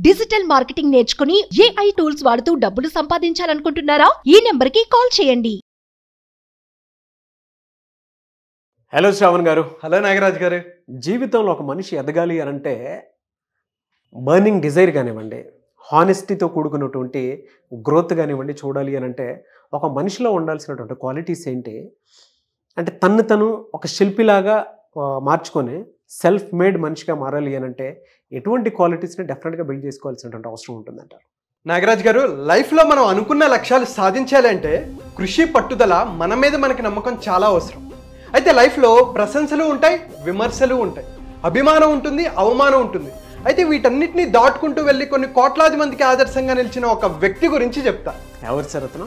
Digital marketing నేర్చుకుని AI tools వాడుతూ డబ్బులు సంపాదించాలనుకుంటున్నారా? ఈ నెంబర్కి కాల్ చేయండి. హలో శ్రావణ్ గారు. హలో నాగరాజ్ గారు. జీవితంలో ఒక మనిషి ఎదగాలి అని అంటే బర్నింగ్ డిజైర్ కానివ్వండి, హానెస్టీతో కూడుకున్నటువంటి గ్రోత్ కానివ్వండి చూడాలి అని అంటే ఒక మనిషిలో ఉండాల్సినటువంటి క్వాలిటీస్ ఏంటి అంటే తను ఒక శిల్పిలాగా మార్చుకొని సెల్ఫ్ మేడ్ మనిషిగా మారాలి అని అంటే ఎటువంటి క్వాలిటీస్ని డెఫినెట్గా బిల్డ్ చేసుకోవాల్సినటువంటి అవసరం ఉంటుందంటారు? నాగరాజ్ గారు, లైఫ్లో మనం అనుకున్న లక్ష్యాలు సాధించాలి అంటే కృషి, పట్టుదల, మన మీద మనకి నమ్మకం చాలా అవసరం. అయితే లైఫ్లో ప్రశంసలు ఉంటాయి, విమర్శలు ఉంటాయి, అభిమానం ఉంటుంది, అవమానం ఉంటుంది. అయితే వీటన్నిటిని దాటుకుంటూ వెళ్ళి కొన్ని కోట్లాది మందికి ఆదర్శంగా నిలిచిన ఒక వ్యక్తి గురించి చెప్తా. ఎవరు సార్ అతను?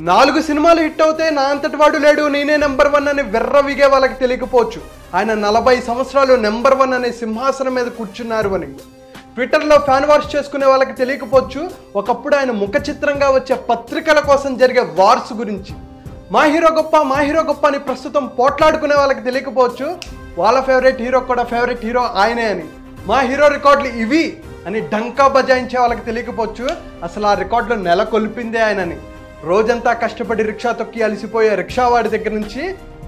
4 సినిమాలు హిట్ అవుతే నా అంతటి వాడు లేడు, నేనే నెంబర్ 1 అని విగే వాళ్ళకి తెలియకపోవచ్చు. ఆయన 40 సంవత్సరాలు నెంబర్ 1 అనే సింహాసనం మీద కూర్చున్నారు అని. ట్విట్టర్లో ఫ్యాన్ వార్స్ చేసుకునే వాళ్ళకి తెలియకపోవచ్చు ఒకప్పుడు ఆయన ముఖ చిత్రంగా వచ్చే పత్రికల కోసం జరిగే వార్స్ గురించి. మా హీరో గొప్ప అని ప్రస్తుతం పోట్లాడుకునే వాళ్ళకి తెలియకపోవచ్చు వాళ్ళ ఫేవరెట్ హీరో కూడా ఫేవరెట్ హీరో ఆయనే అని. మా హీరో రికార్డులు ఇవి అని డంకా బజాయించే వాళ్ళకి తెలియకపోవచ్చు అసలు ఆ రికార్డులు నెలకొల్పిందే ఆయనని. రోజంతా కష్టపడి రిక్షా తొక్కి అలసిపోయే రిక్షావాడి దగ్గర నుంచి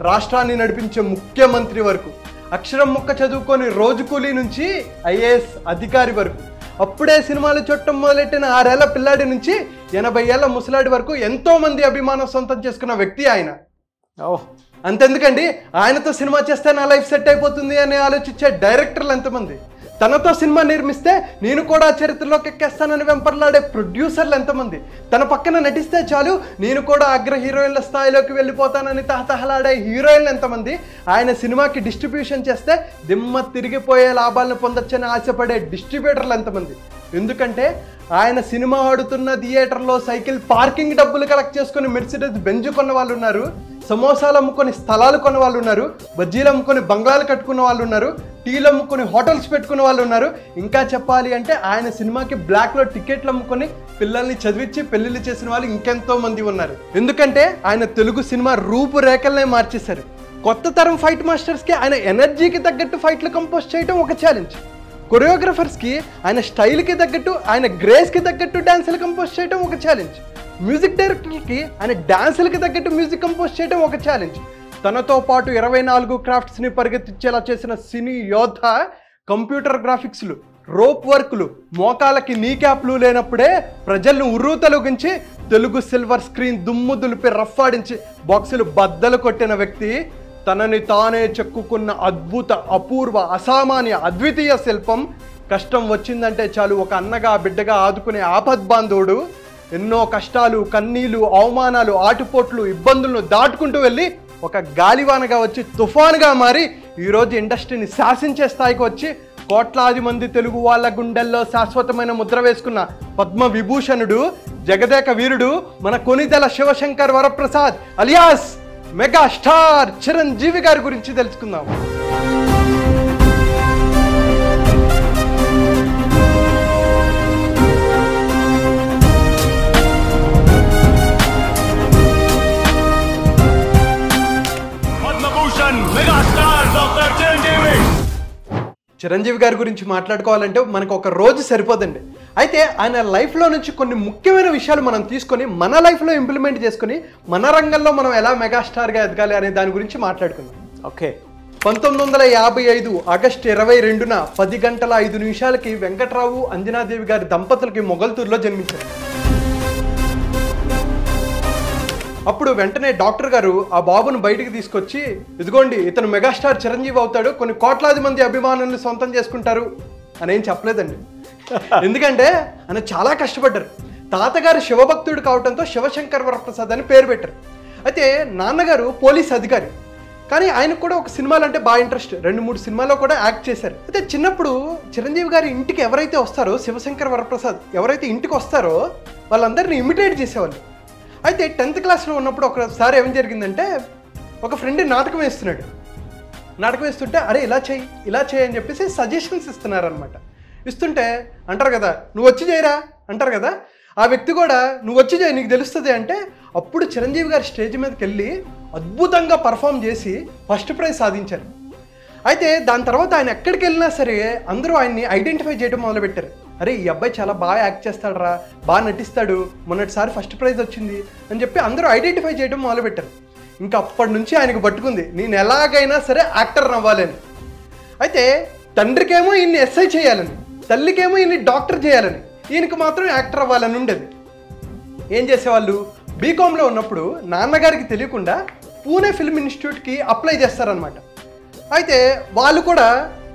రాష్ట్రాన్ని నడిపించే ముఖ్యమంత్రి వరకు, అక్షరం ముక్క చదువుకొని రోజు కూలీ నుంచి IAS అధికారి వరకు, అప్పుడే సినిమాలు చూడటం మొదలెట్టిన 6 ఏళ్ల పిల్లాడి నుంచి 80 ఏళ్ల ముసలాడి వరకు ఎంతో మంది అభిమానం సొంతం చేసుకున్న వ్యక్తి ఆయన. అంతెందుకండి, ఆయనతో సినిమా చేస్తే నా లైఫ్ సెట్ అయిపోతుంది అని ఆలోచించే డైరెక్టర్లు ఎంతమంది, తనతో సినిమా నిర్మిస్తే నేను కూడా చరిత్రలోకి ఎక్కేస్తానని వెంపర్లాడే ప్రొడ్యూసర్లు ఎంతమంది, తన పక్కన నటిస్తే చాలు నేను కూడా అగ్ర హీరోయిన్ల స్థాయిలోకి వెళ్ళిపోతానని తహతహలాడే హీరోయిన్లు ఎంతమంది, ఆయన సినిమాకి డిస్ట్రిబ్యూషన్ చేస్తే దిమ్మ తిరిగిపోయే లాభాలను పొందొచ్చని ఆశపడే డిస్ట్రిబ్యూటర్లు ఎంతమంది. ఎందుకంటే ఆయన సినిమా ఆడుతున్న థియేటర్లో సైకిల్ పార్కింగ్ డబ్బులు కలెక్ట్ చేసుకుని మెర్సిడెస్ బెంజ్ కొన్న వాళ్ళు ఉన్నారు, సమోసాలు అమ్ముకొని స్థలాలు కొన్న వాళ్ళు ఉన్నారు, బజ్జీలు అమ్ముకొని బంగ్లాలు కట్టుకున్న వాళ్ళు ఉన్నారు, టీలు అమ్ముకొని హోటల్స్ పెట్టుకున్న వాళ్ళు ఉన్నారు. ఇంకా చెప్పాలి అంటే ఆయన సినిమాకి బ్లాక్లో టికెట్లు అమ్ముకొని పిల్లల్ని చదివించి పెళ్లిళ్ళు చేసిన వాళ్ళు ఇంకెంతో మంది ఉన్నారు. ఎందుకంటే ఆయన తెలుగు సినిమా రూపురేఖలనే మార్చేశారు. కొత్త తరం ఫైట్ మాస్టర్స్కి ఆయన ఎనర్జీకి తగ్గట్టు ఫైట్లు కంపోజ్ చేయడం ఒక ఛాలెంజ్, కొరియోగ్రఫర్స్కి ఆయన స్టైల్కి తగ్గట్టు ఆయన గ్రేస్కి తగ్గట్టు డ్యాన్సులు కంపోజ్ చేయడం ఒక ఛాలెంజ్, మ్యూజిక్ డైరెక్టర్కి ఆయన డ్యాన్సులకి తగ్గట్టు మ్యూజిక్ కంపోజ్ చేయడం ఒక ఛాలెంజ్. తనతో పాటు 24 క్రాఫ్ట్స్ని పరిగెత్తించేలా చేసిన సినీ యోధ కంప్యూటర్ గ్రాఫిక్స్లు, రోప్ వర్క్లు, మోకాలకి నీ క్యాప్లు లేనప్పుడే ప్రజలను ఉర్రూతలుగించి తెలుగు సిల్వర్ స్క్రీన్ దుమ్ము దులిపి రఫ్ఫాడించి బాక్సులు బద్దలు కొట్టిన వ్యక్తి, తనని తానే చెక్కుకున్న అద్భుత, అపూర్వ, అసామాన్య, అద్వితీయ శిల్పం. కష్టం వచ్చిందంటే చాలు ఒక అన్నగా బిడ్డగా ఆదుకునే ఆపద్బాంధవుడు. ఎన్నో కష్టాలు, కన్నీలు, అవమానాలు, ఆటుపోట్లు, ఇబ్బందులను దాటుకుంటూ వెళ్ళి ఒక గాలివానగా వచ్చి తుఫానుగా మారి ఈరోజు ఇండస్ట్రీని శాసించే స్థాయికి వచ్చి కోట్లాది మంది తెలుగు వాళ్ళ గుండెల్లో శాశ్వతమైన ముద్ర వేసుకున్న పద్మ విభూషణుడు, జగదేక వీరుడు మన Konidela Sivashankar Varaprasad alias mega star Chiranjeevi గారి గురించి తెలుసుకుందాం. చిరంజీవి గారి గురించి మాట్లాడుకోవాలంటే మనకు ఒక రోజు సరిపోదండి. అయితే ఆయన లైఫ్లో నుంచి కొన్ని ముఖ్యమైన విషయాలు మనం తీసుకొని మన లైఫ్లో ఇంప్లిమెంట్ చేసుకుని మన రంగంలో మనం ఎలా మెగాస్టార్గా ఎదగాలి అనే దాని గురించి మాట్లాడుకుందాం. ఓకే. 1955 ఆగస్టు 22న 10:05 వెంకట్రావు, అంజనాదేవి గారి దంపతులకి మొగల్తూరులో జన్మించారు. అప్పుడు వెంటనే డాక్టర్ గారు ఆ బాబును బయటికి తీసుకొచ్చి, ఇదిగోండి ఇతను మెగాస్టార్ చిరంజీవి అవుతాడు, కొన్ని కోట్లాది మంది అభిమానులను సొంతం చేసుకుంటారు అని ఏం చెప్పలేదండి. ఎందుకంటే ఆయన చాలా కష్టపడ్డారు. తాతగారు శివభక్తుడు కావడంతో శివశంకర్ వరప్రసాద్ అని పేరు పెట్టారు. అయితే నాన్నగారు పోలీస్ అధికారి, కానీ ఆయనకు కూడా ఒక సినిమాలు అంటే బాగా ఇంట్రెస్ట్. 2-3 సినిమాల్లో కూడా యాక్ట్ చేశారు. అయితే చిన్నప్పుడు చిరంజీవి గారి ఇంటికి ఎవరైతే వస్తారో, శివశంకర్ వరప్రసాద్ ఎవరైతే ఇంటికి వస్తారో వాళ్ళందరినీ ఇమిటేట్ చేసేవాళ్ళు. అయితే 10th క్లాస్లో ఉన్నప్పుడు ఒకసారి ఏం జరిగిందంటే, ఒక ఫ్రెండ్ నాటకం వేస్తుంటే అరే ఇలా చేయి అని చెప్పేసి సజెషన్స్ ఇస్తున్నారనమాట. ఇస్తుంటే అంటారు కదా, నువ్వు వచ్చి చేయరా అంటారు కదా, ఆ వ్యక్తి కూడా నువ్వు వచ్చి చేయి నీకు తెలుస్తుంది అంటే, అప్పుడు చిరంజీవి గారి స్టేజ్ మీదకి వెళ్ళి అద్భుతంగా పర్ఫామ్ చేసి ఫస్ట్ ప్రైజ్ సాధించారు. అయితే దాని తర్వాత ఆయన ఎక్కడికి వెళ్ళినా సరే అందరూ ఆయన్ని ఐడెంటిఫై చేయడం మొదలుపెట్టారు. అరే ఈ అబ్బాయి చాలా బాగా యాక్ట్ చేస్తాడురా, బాగా నటిస్తాడు, మొన్నటిసారి ఫస్ట్ ప్రైజ్ వచ్చింది అని చెప్పి అందరూ ఐడెంటిఫై చేయడం మొదలుపెట్టారు. ఇంకా అప్పటి నుంచి ఆయనకు పట్టుకుంది నేను ఎలాగైనా సరే యాక్టర్ అవ్వాలని. అయితే తండ్రికేమో ఈయన్ని ఎస్ఐ చేయాలని, తల్లికేమో ఈయన్ని డాక్టర్ చేయాలని, ఈయనకు మాత్రం యాక్టర్ అవ్వాలని ఉండేది. ఏం చేసేవాళ్ళు, బీకామ్లో ఉన్నప్పుడు నాన్నగారికి తెలియకుండా పూణే ఫిల్మ్ ఇన్స్టిట్యూట్కి అప్లై చేస్తారనమాట. అయితే వాళ్ళు కూడా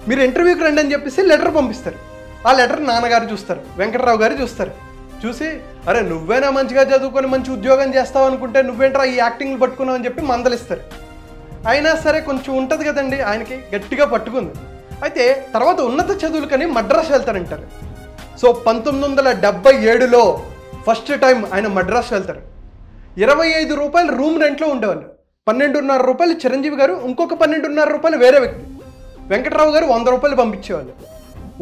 మీరు ఇంటర్వ్యూకి రండి అని చెప్పేసి లెటర్ పంపిస్తారు. ఆ లెటర్ నాన్నగారు చూస్తారు, వెంకటరావు గారు చూస్తారు. చూసి అరే నువ్వేనా మంచిగా చదువుకొని మంచి ఉద్యోగం చేస్తావు అనుకుంటే నువ్వేంట్రా ఈ యాక్టింగ్లు పట్టుకున్నావు అని చెప్పి మందలిస్తారు. అయినా సరే కొంచెం ఉంటుంది కదండి, ఆయనకి గట్టిగా పట్టుకుంది. అయితే తర్వాత ఉన్నత చదువులకని మద్రాసు వెళ్తారంటారు. సో 1977లో ఫస్ట్ టైం ఆయన మద్రాసు వెళ్తారు. 25 రూపాయలు రూమ్ రెంట్లో ఉండేవాళ్ళు. 12.5 రూపాయలు చిరంజీవి గారు, ఇంకొక 12.5 రూపాయలు వేరే వ్యక్తి వెంకటరావు గారు 100 రూపాయలు పంపించేవాళ్ళు.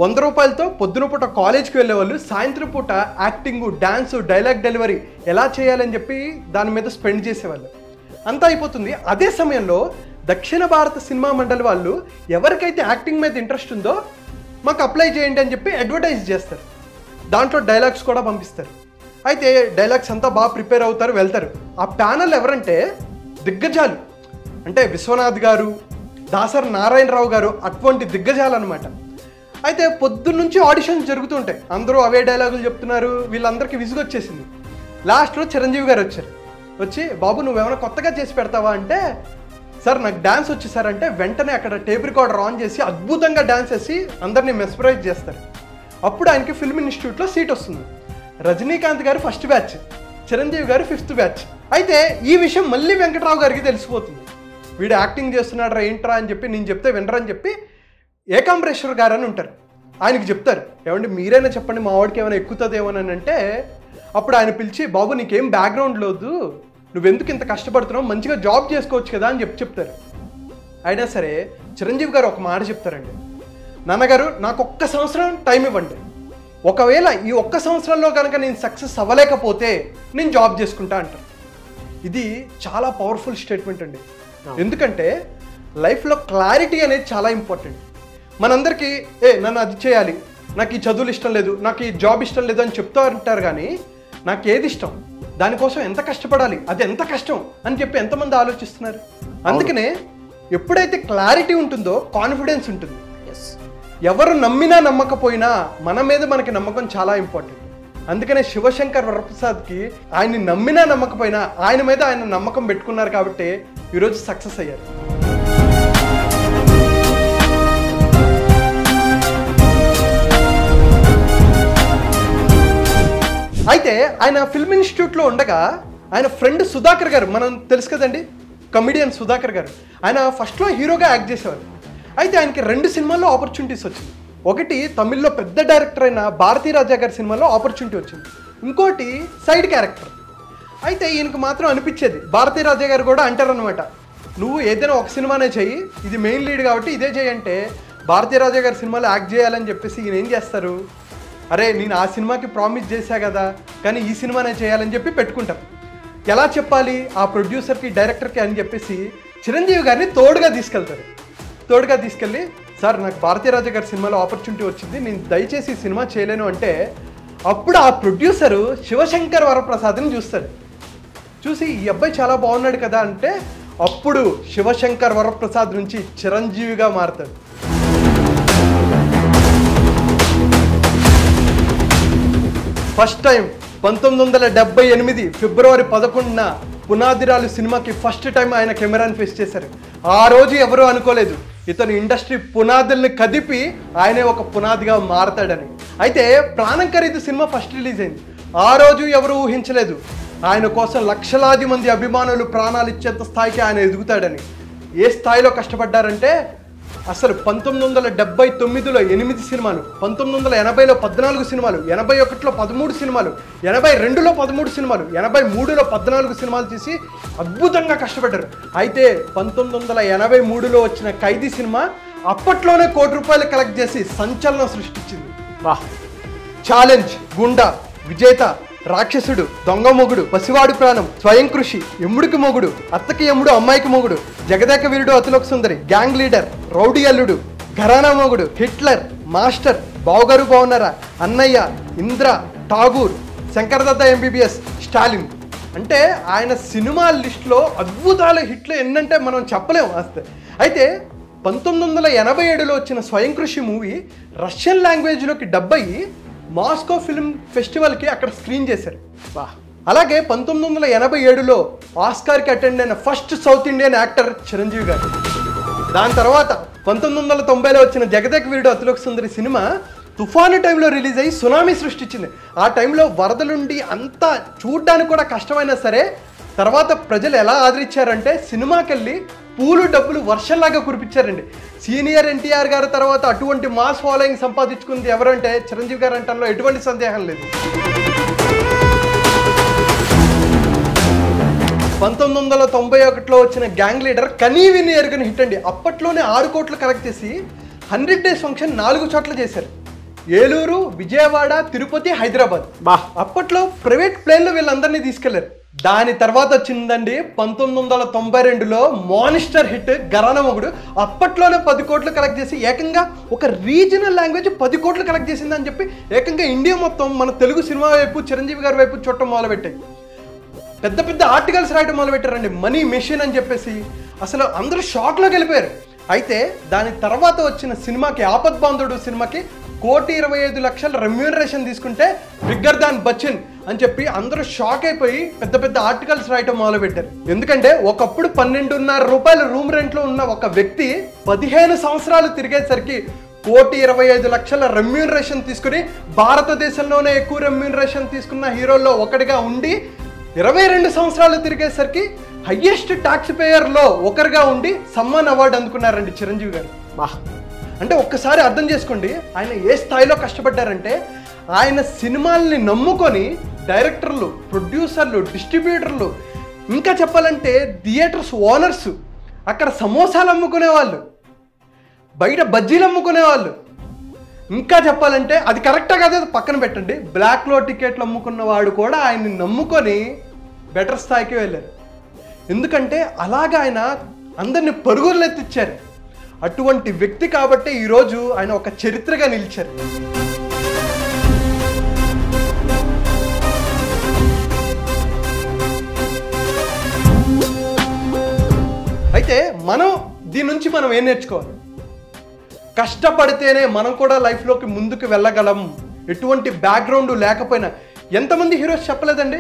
100 రూపాయలతో పొద్దున పూట కాలేజ్కి వెళ్ళేవాళ్ళు, సాయంత్రం పూట యాక్టింగ్, డ్యాన్సు, డైలాగ్ డెలివరీ ఎలా చేయాలని చెప్పి దాని మీద స్పెండ్ చేసేవాళ్ళు. అంతా అయిపోతుంది. అదే సమయంలో దక్షిణ భారత సినిమా మండలి వాళ్ళు ఎవరికైతే యాక్టింగ్ మీద ఇంట్రెస్ట్ ఉందో మాకు అప్లై చేయండి అని చెప్పి అడ్వర్టైజ్ చేస్తారు. దాంట్లో డైలాగ్స్ కూడా పంపిస్తారు. అయితే డైలాగ్స్ అంతా బాగా ప్రిపేర్ అవుతారు, వెళ్తారు. ఆ ప్యానల్ ఎవరంటే దిగ్గజాలు, అంటే విశ్వనాథ్ గారు, దాసరి నారాయణరావు గారు, అటువంటి దిగ్గజాలు అనమాట. అయితే పొద్దున్నుంచి ఆడిషన్స్ జరుగుతుంటాయి, అందరూ అవే డైలాగులు చెప్తున్నారు. వీళ్ళందరికీ విసుగొచ్చేసింది. లాస్ట్లో చిరంజీవి గారు వచ్చారు. వచ్చి బాబు నువ్వేమైనా కొత్తగా చేసి పెడతావా అంటే, సార్ నాకు డ్యాన్స్ వచ్చి సార్ అంటే వెంటనే అక్కడ టేప్ రికార్డర్ ఆన్ చేసి అద్భుతంగా డ్యాన్స్ చేసి అందరినీ మెస్పరైజ్ చేస్తారు. అప్పుడు ఆయనకి ఫిల్మ్ ఇన్స్టిట్యూట్లో సీట్ వస్తుంది. రజనీకాంత్ గారు ఫస్ట్ బ్యాచ్, చిరంజీవి గారు 5th బ్యాచ్. అయితే ఈ విషయం మళ్ళీ వెంకటరావు గారికి తెలిసిపోతుంది. వీడు యాక్టింగ్ చేస్తున్నాడు రా ఏంట్రా అని చెప్పి నేను చెప్తే వినరని చెప్పి ఏకాంబరేశ్వర్ గారు అని ఉంటారు, ఆయనకి చెప్తారు. ఏమంటే మీరైనా చెప్పండి మా వాడికి ఏమైనా ఎక్కుతుందేమోనని అంటే, అప్పుడు ఆయన పిలిచి బాబు నీకేం బ్యాక్గ్రౌండ్ లేదు, నువ్వెందుకు ఇంత కష్టపడుతున్నావు, మంచిగా జాబ్ చేసుకోవచ్చు కదా అని చెప్తారు. అయినా సరే చిరంజీవి గారు ఒక మాట చెప్తారండి, నాన్నగారు నాకు 1 సంవత్సరం టైం ఇవ్వండి, ఒకవేళ ఈ 1 సంవత్సరంలో కనుక నేను సక్సెస్ అవ్వలేకపోతే నేను జాబ్ చేసుకుంటా అంటారు. ఇది చాలా పవర్ఫుల్ స్టేట్మెంట్ అండి. ఎందుకంటే లైఫ్లో క్లారిటీ అనేది చాలా ఇంపార్టెంట్. మనందరికీ నన్ను అది చేయాలి, నాకు ఈ చదువులు ఇష్టం లేదు, నాకు ఈ జాబ్ ఇష్టం లేదు అని చెప్తూ ఉంటారు. కానీ నాకు ఏది ఇష్టం, దానికోసం ఎంత కష్టపడాలి, అది ఎంత కష్టం అని చెప్పి ఎంతమంది ఆలోచిస్తున్నారు. అందుకనే ఎప్పుడైతే క్లారిటీ ఉంటుందో కాన్ఫిడెన్స్ ఉంటుంది. ఎవరు నమ్మినా నమ్మకపోయినా మన మీద మనకి నమ్మకం చాలా ఇంపార్టెంట్. అందుకనే శివశంకర్ వరప్రసాద్కి ఆయన్ని నమ్మినా నమ్మకపోయినా ఆయన మీద ఆయన నమ్మకం పెట్టుకున్నారు కాబట్టి ఈరోజు సక్సెస్ అయ్యారు. అయితే ఆయన ఫిల్మ్ ఇన్స్టిట్యూట్లో ఉండగా ఆయన ఫ్రెండ్ సుధాకర్ గారు, మనం తెలుసు కదండి కమిడియన్ సుధాకర్ గారు, ఆయన ఫస్ట్లో హీరోగా యాక్ట్ చేసేవారు. అయితే ఆయనకి 2 సినిమాల్లో ఆపర్చునిటీస్ వచ్చింది. ఒకటి తమిళ్లో పెద్ద డైరెక్టర్ అయిన భారతీ రాజా గారి సినిమాలో ఆపర్చునిటీ వచ్చింది, ఇంకోటి సైడ్ క్యారెక్టర్. అయితే ఈయనకు మాత్రం అనిపించేది, భారతీ రాజా గారు కూడా అంటారనమాట, నువ్వు ఏదైనా ఒక సినిమానే చెయ్యి, ఇది మెయిన్ లీడ్ కాబట్టి ఇదే చేయంటే భారతీ రాజా గారి సినిమాలో యాక్ట్ చేయాలని చెప్పేసి ఈయన ఏం చేస్తారు, అరే నేను ఆ సినిమాకి ప్రామిస్ చేశా కదా కానీ ఈ సినిమానే చేయాలని చెప్పి పెట్టుకుంటారు. ఎలా చెప్పాలి ఆ ప్రొడ్యూసర్కి డైరెక్టర్కి అని చెప్పేసి చిరంజీవి గారిని తోడుగా తీసుకెళ్ళి సార్ నాకు భారతీ రాజా గారి సినిమాలో ఆపర్చునిటీ వచ్చింది, నేను దయచేసి ఈ సినిమా చేయలేను అంటే, అప్పుడు ఆ ప్రొడ్యూసరు శివశంకర్ వరప్రసాద్ని చూస్తాడు. చూసి ఈ అబ్బాయి చాలా బాగున్నాడు కదా అంటే అప్పుడు శివశంకర్ వరప్రసాద్ నుంచి చిరంజీవిగా మారుతాడు. ఫస్ట్ టైం 1978 ఫిబ్రవరి 11న పునాదిరాలు సినిమాకి ఫస్ట్ టైం ఆయన కెమెరాని ఫేస్ చేశారు. ఆ రోజు ఎవరూ అనుకోలేదు ఇతను ఇండస్ట్రీ పునాదుల్ని కదిపి ఆయనే ఒక పునాదిగా మారతాడని. అయితే ప్రాణం ఖరీదు సినిమా ఫస్ట్ రిలీజ్ అయింది. ఆ రోజు ఎవరు ఊహించలేదు ఆయన కోసం లక్షలాది మంది అభిమానులు ప్రాణాలు ఇచ్చేంత స్థాయికి ఆయన ఎదుగుతాడని. ఏ స్థాయిలో కష్టపడ్డారంటే అసలు 1979లో 8 సినిమాలు, 1980లో 14 సినిమాలు, 81లో 13 సినిమాలు, 82లో 13 సినిమాలు, 83లో 14 సినిమాలు తీసి అద్భుతంగా కష్టపడ్డారు. అయితే 1983లో వచ్చిన ఖైదీ సినిమా అప్పట్లోనే ₹1 కోటి కలెక్ట్ చేసి సంచలనం సృష్టించింది. ఛాలెంజ్, గుండా, విజేత, రాక్షసుడు, దొంగ మొగుడు, పసివాడు ప్రాణం, స్వయం కృషి, ఎమ్ముడికి మొగుడు, అత్తకి ఎమ్ముడు అమ్మాయికి మొగుడు, Jagadeka Veerudu Athiloka Sundari, gang leader, rowdy అల్లుడు, ఘరానా మొగుడు, హిట్లర్, మాస్టర్, బావగారు బాగున్నారా, అన్నయ్య, ఇంద్ర, ఠాగూర్, శంకరదత్త ఎంబీబీఎస్, స్టాలిన్. అంటే ఆయన సినిమా లిస్టులో అద్భుతాల హిట్లు ఎన్నంటే మనం చెప్పలేము అస్తే. అయితే 1987లో వచ్చిన స్వయం కృషి మూవీ రష్యన్ లాంగ్వేజ్లోకి డబ్ అయ్యి మాస్కో ఫిల్మ్ ఫెస్టివల్కి అక్కడ స్క్రీన్ చేశారు. అలాగే 1987లో ఆస్కార్కి అటెండ్ అయిన first south Indian actor Chiranjeevi గారు. దాని తర్వాత 1990లో వచ్చిన జగదేక వీరుడు అతిలోక సుందరి సినిమా తుఫాను టైంలో రిలీజ్ అయ్యి సునామీ సృష్టించింది. ఆ టైంలో వరదలుండి అంతా చూడ్డానికి కూడా కష్టమైనా సరే తర్వాత ప్రజలు ఎలా ఆదరించారంటే సినిమాకి వెళ్ళి పూలు డబ్బులు వర్షంలాగా కురిపించారండి. సీనియర్ ఎన్టీఆర్ గారి తర్వాత అటువంటి మాస్ ఫాలోయింగ్ సంపాదించుకుంది ఎవరంటే చిరంజీవి గారు అంటంలో ఎటువంటి సందేహం లేదు. 1991లో వచ్చిన గ్యాంగ్ లీడర్ కనీ విని ఎరుగని హిట్ అండి. అప్పట్లోనే 6 కోట్లు కలెక్ట్ చేసి 100 days ఫంక్షన్ 4 చోట్ల చేశారు. ఏలూరు, విజయవాడ, తిరుపతి, హైదరాబాద్. అప్పట్లో ప్రైవేట్ ప్లేన్లో వీళ్ళందరినీ తీసుకెళ్లారు. దాని తర్వాత వచ్చిందండి 1992లో మానిస్టర్ హిట్ గరానా మొగుడు. అప్పట్లోనే 10 కోట్లు కలెక్ట్ చేసి ఏకంగా ఒక రీజనల్ లాంగ్వేజ్ 10 కోట్లు కలెక్ట్ చేసిందని చెప్పి ఏకంగా ఇండియా మొత్తం మన తెలుగు సినిమా వైపు చిరంజీవి గారి వైపు చూడటం మొదలుపెట్టాయి. పెద్ద పెద్ద ఆర్టికల్స్ రాయడం మొదలుపెట్టారండి, మనీ మెషిన్ అని చెప్పేసి. అసలు అందరూ షాక్లోకి వెళ్ళిపోయారు. అయితే దాని తర్వాత వచ్చిన సినిమాకి ఆపద్బాంధుడు సినిమాకి 1,25,00,000 రెమ్యూనరేషన్ తీసుకుంటే బిగ్గర్ దాన్ బచ్చన్ అని చెప్పి అందరూ షాక్ అయిపోయి పెద్ద పెద్ద ఆర్టికల్స్ రాయటం మొదలుపెట్టారు. ఎందుకంటే ఒకప్పుడు 12.5 రూపాయల రూమ్ రెంట్లో ఉన్న ఒక వ్యక్తి 15 సంవత్సరాలు తిరిగేసరికి 1,25,00,000 రెమ్యూనరేషన్ తీసుకుని భారతదేశంలోనే ఎక్కువ రెమ్యూనరేషన్ తీసుకున్న హీరోల్లో ఒకటిగా ఉండి 22 సంవత్సరాలు తిరిగేసరికి హయ్యెస్ట్ ట్యాక్స్ పేయర్లో ఒకరిగా ఉండి సమ్మాన్ అవార్డు అందుకున్నారండి చిరంజీవి గారు. అంటే ఒక్కసారి అర్థం చేసుకోండి ఆయన ఏ స్థాయిలో కష్టపడ్డారంటే, ఆయన సినిమాల్ని నమ్ముకొని డైరెక్టర్లు, ప్రొడ్యూసర్లు, డిస్ట్రిబ్యూటర్లు, ఇంకా చెప్పాలంటే థియేటర్స్ ఓనర్స్, అక్కడ సమోసాలు అమ్ముకునేవాళ్ళు, బయట బజ్జీలు అమ్ముకునేవాళ్ళు, ఇంకా చెప్పాలంటే అది కరెక్టా కాదు పక్కన పెట్టండి, బ్లాక్లో టికెట్లు అమ్ముకున్న వాడు కూడా ఆయన్ని నమ్ముకొని బెటర్ స్థాయికి వెళ్ళారు. ఎందుకంటే అలాగా ఆయన అందరిని పరుగులు ఎత్తిచ్చారు. అటువంటి వ్యక్తి కాబట్టి ఈరోజు ఆయన ఒక చరిత్రగా నిలిచారు. అయితే దీని నుంచి మనం ఏం నేర్చుకోవాలి? కష్టపడితేనే మనం కూడా లైఫ్లోకి ముందుకు వెళ్ళగలం. ఎటువంటి బ్యాక్గ్రౌండ్ లేకపోయినా, ఎంతమంది హీరోస్ చెప్పలేదండి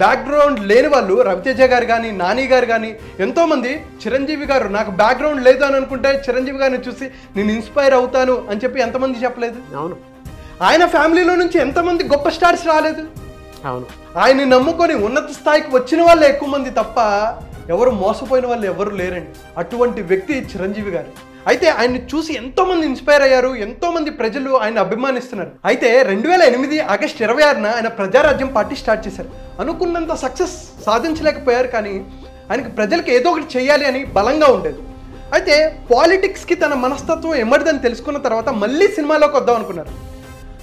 బ్యాక్గ్రౌండ్ లేని వాళ్ళు. రవితేజ గారు కానీ, నాని గారు కానీ, ఎంతోమంది. చిరంజీవి గారు నాకు బ్యాక్గ్రౌండ్ లేదు అని అనుకుంటే చిరంజీవి గారిని చూసి నేను ఇన్స్పైర్ అవుతాను అని చెప్పి ఎంతమంది చెప్పలేదు? అవును. ఆయన ఫ్యామిలీలో నుంచి ఎంతమంది గొప్ప స్టార్స్ రాలేదు? అవును. ఆయన్ని నమ్ముకొని ఉన్నత స్థాయికి వచ్చిన వాళ్ళే ఎక్కువ మంది తప్ప ఎవరు మోసపోయిన వాళ్ళు ఎవరు లేరండి. అటువంటి వ్యక్తి చిరంజీవి గారు. అయితే ఆయన్ని చూసి ఎంతోమంది ఇన్స్పైర్ అయ్యారు, ఎంతోమంది ప్రజలు ఆయన అభిమానిస్తున్నారు. అయితే 2008 ఆగస్టు 26న ఆయన ప్రజారాజ్యం పార్టీ స్టార్ట్ చేశారు. అనుకున్నంత సక్సెస్ సాధించలేకపోయారు, కానీ ఆయనకి ప్రజలకు ఏదో ఒకటి చేయాలి అని బలంగా ఉండేది. అయితే పాలిటిక్స్కి తన మనస్తత్వం ఎమ్మడిదని తెలుసుకున్న తర్వాత మళ్ళీ సినిమాలోకి వద్దాం అనుకున్నారు.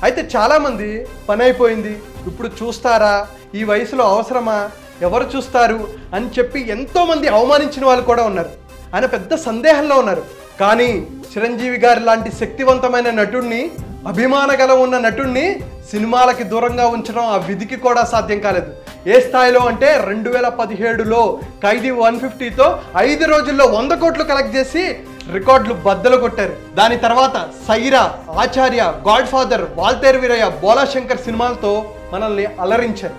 అయితే చాలామంది పని అయిపోయింది, ఇప్పుడు చూస్తారా, ఈ వయసులో అవసరమా, ఎవరు చూస్తారు అని చెప్పి ఎంతోమంది అవమానించిన వాళ్ళు కూడా ఉన్నారు. ఆయన పెద్ద సందేహంలో ఉన్నారు. కానీ చిరంజీవి గారి లాంటి శక్తివంతమైన నటుడిని, అభిమానగల ఉన్న నటుడిని సినిమాలకి దూరంగా ఉంచడం ఆ విధికి కూడా సాధ్యం కాలేదు. ఏ స్థాయిలో అంటే 2017లో ఖైదీ 150తో 5 రోజుల్లో 100 కోట్లు కలెక్ట్ చేసి రికార్డులు బద్దలు కొట్టారు. దాని తర్వాత సైరా, ఆచార్య, గాడ్ ఫాదర్, వాల్తేరు వీరయ్య, బోలా శంకర్ సినిమాలతో మనల్ని అలరించారు.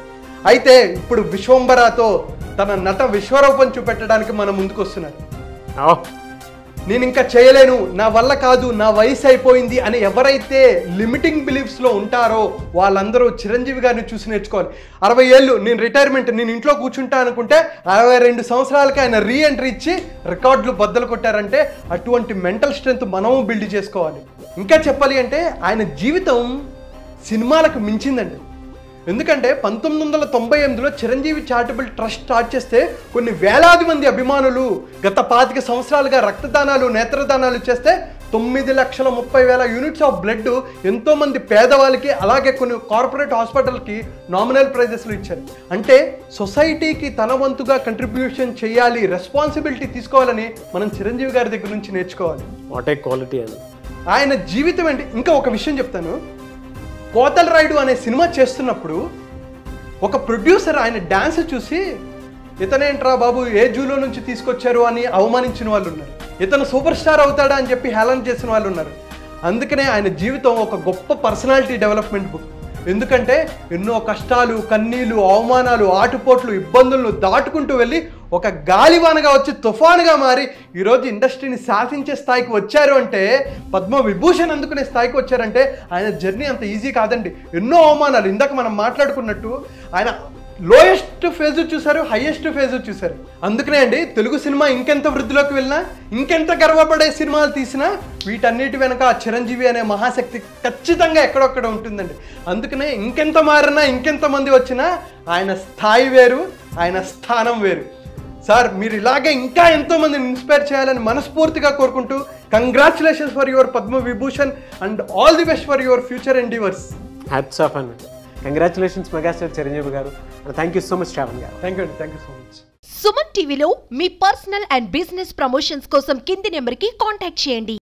అయితే ఇప్పుడు విశ్వంబరాతో తన నట విశ్వరూపం చూపెట్టడానికి మన ముందుకు వస్తున్నారు. నేను ఇంకా చేయలేను, నా వల్ల కాదు, నా వయసు అయిపోయింది అని ఎవరైతే లిమిటింగ్ బిలీఫ్స్లో ఉంటారో వాళ్ళందరూ చిరంజీవి గారిని చూసి నేర్చుకోవాలి. 60 ఏళ్ళు నేను రిటైర్మెంట్, నేను ఇంట్లో కూర్చుంటా అనుకుంటే 62 సంవత్సరాలకి ఆయన రీ ఎంట్రీ ఇచ్చి రికార్డులు బద్దలు కొట్టారంటే అటువంటి మెంటల్ స్ట్రెంగ్త్ మనము బిల్డ్ చేసుకోవాలి. ఇంకా చెప్పాలి అంటే ఆయన జీవితం సినిమాలకు మించిందండి. ఎందుకంటే 1998లో చిరంజీవి చారిటబుల్ ట్రస్ట్ స్టార్ట్ చేస్తే కొన్ని వేలాది మంది అభిమానులు గత 25 సంవత్సరాలుగా రక్తదానాలు, నేత్రదానాలు చేస్తే 9,30,000 యూనిట్స్ ఆఫ్ బ్లడ్ ఎంతోమంది పేదవాళ్ళకి, అలాగే కొన్ని కార్పొరేట్ హాస్పిటల్కి నామినల్ ప్రైజెస్లు ఇచ్చారు. అంటే సొసైటీకి తన వంతుగా కంట్రిబ్యూషన్ చేయాలి, రెస్పాన్సిబిలిటీ తీసుకోవాలని మనం చిరంజీవి గారి దగ్గర నుంచి నేర్చుకోవాలి. వాట్ ఏ క్వాలిటీ అని. ఆయన జీవితం ఏంటి. ఇంకా ఒక విషయం చెప్తాను, కోతల రాయుడు అనే సినిమా చేస్తున్నప్పుడు ఒక ప్రొడ్యూసర్ ఆయన డ్యాన్స్ చూసి ఇతనేంట్రా బాబు ఏ జూలో నుంచి తీసుకొచ్చారు అని అవమానించిన వాళ్ళు ఉన్నారు, ఇతను సూపర్ స్టార్ అవుతాడా అని చెప్పి హేళన చేసిన వాళ్ళు ఉన్నారు. అందుకనే ఆయన జీవితం ఒక గొప్ప పర్సనాలిటీ డెవలప్మెంట్ బుక్. ఎందుకంటే ఎన్నో కష్టాలు, కన్నీళ్ళు, అవమానాలు, ఆటుపోట్లు, ఇబ్బందులను దాటుకుంటూ వెళ్ళి ఒక గాలివానగా వచ్చి తుఫానుగా మారి ఈరోజు ఇండస్ట్రీని శాసించే స్థాయికి వచ్చారు అంటే, పద్మ విభూషణ్ అందుకునే స్థాయికి వచ్చారంటే ఆయన జర్నీ అంత ఈజీ కాదండి. ఎన్నో అవమానాలు, ఇందాక మనం మాట్లాడుకున్నట్టు ఆయన లోయెస్ట్ ఫేజ్ చూశారు, హైయెస్ట్ ఫేజ్ చూశారు. అందుకనే అండి తెలుగు సినిమా ఇంకెంత వృద్ధిలోకి వెళ్ళినా, ఇంకెంత గర్వపడే సినిమాలు తీసినా వీటన్నిటి వెనక ఆ చిరంజీవి అనే మహాశక్తి ఖచ్చితంగా ఎక్కడొక్కడ ఉంటుందండి. అందుకనే ఇంకెంత మారినా, ఇంకెంత మంది వచ్చినా ఆయన స్థాయి వేరు, ఆయన స్థానం వేరు. సార్ మీరు ఇలాగే ఇంకా ఎంతో మందిని ఇన్స్పైర్ చేయాలని మనస్ఫూర్తిగా కోరుకుంటూ, congratulations for your Padma Vibhushan and all the best for your future endeavours. Hats off అండి. కంగ్రాచులేషన్స్ మెగాస్టార్ చిరంజీవి గారు. Thank you so much Shravan గారు. థ్యాంక్ యూ అండి, thank you so much. Suman టీవీలో మీ పర్సనల్ అండ్ బిజినెస్ ప్రమోషన్స్ కోసం కింది నెంబర్కి కాంటాక్ట్ చేయండి.